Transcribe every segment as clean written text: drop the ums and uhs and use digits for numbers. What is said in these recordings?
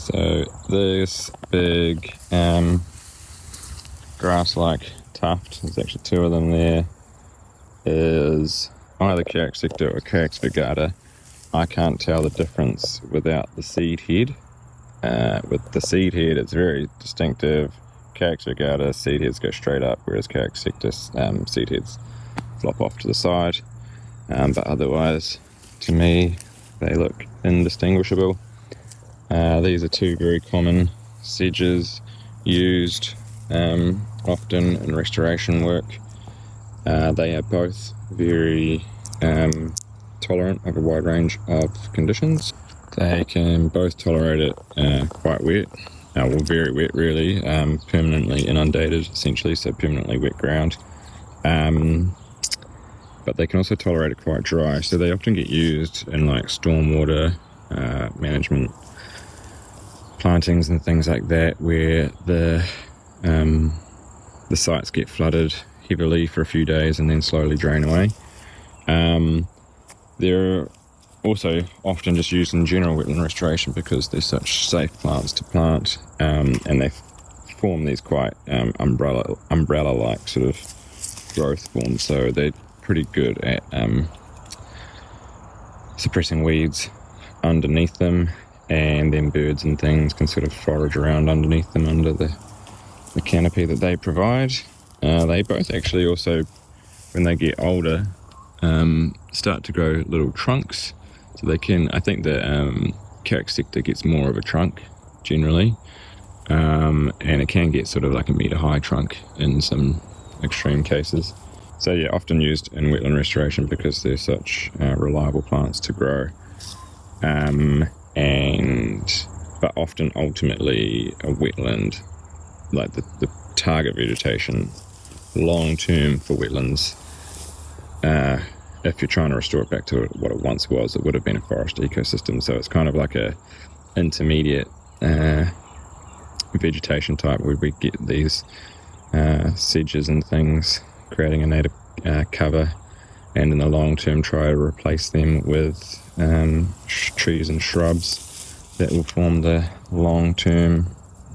So this big grass-like tuft, there's actually two of them there, is either Carex secta or Carex virgata. I can't tell the difference without the seed head. With the seed head, it's very distinctive. Carex virgata seed heads go straight up, whereas Carex secta seed heads flop off to the side. But otherwise, to me, they look indistinguishable. These are two very common sedges used often in restoration work. They are both very tolerant of a wide range of conditions. They can both tolerate it quite wet, well, very wet really, permanently inundated essentially, so permanently wet ground. But they can also tolerate it quite dry, so they often get used in like stormwater management plantings and things like that, where the sites get flooded heavily for a few days and then slowly drain away. They're also often just used in general wetland restoration because they're such safe plants to plant, and they form these quite umbrella-like sort of growth forms, so they're pretty good at suppressing weeds underneath them, and then birds and things can sort of forage around underneath them under the canopy that they provide. They both actually also, when they get older, start to grow little trunks. So they can, I think the Carex secta gets more of a trunk generally, and it can get sort of like a metre high trunk in some extreme cases. So yeah, often used in wetland restoration because they're such reliable plants to grow. But often ultimately a wetland, like the target vegetation long term for wetlands, if you're trying to restore it back to what it once was, it would have been a forest ecosystem. So it's kind of like a intermediate vegetation type where we get these sedges and things creating a native cover, and in the long term try to replace them with trees and shrubs that will form the long term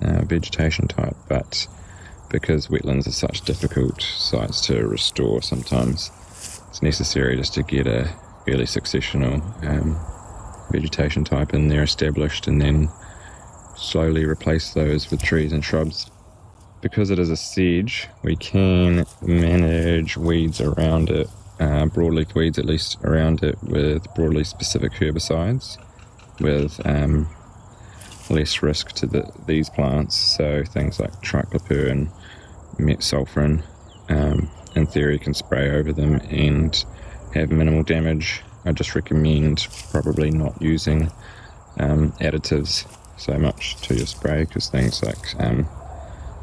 vegetation type. But because wetlands are such difficult sites to restore, sometimes it's necessary just to get a fairly successional vegetation type in there established, and then slowly replace those with trees and shrubs. Because it is a sedge, we can manage weeds around it, broadleaf weeds at least around it, with broadleaf specific herbicides, with less risk to these plants. So things like triclopyr and metsulfurin, in theory, can spray over them and have minimal damage. I just recommend probably not using additives so much to your spray, because things like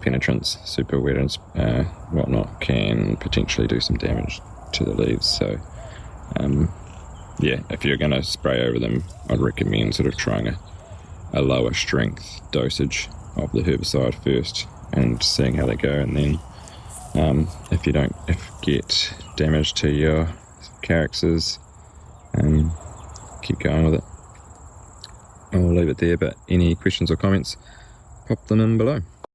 penetrants, super wet and whatnot can potentially do some damage to the leaves. So yeah, if you're going to spray over them, I'd recommend sort of trying a lower strength dosage of the herbicide first and seeing how they go, and then if you don't get damage to your Carexes, keep going with it. I'll leave it there, but any questions or comments, pop them in below.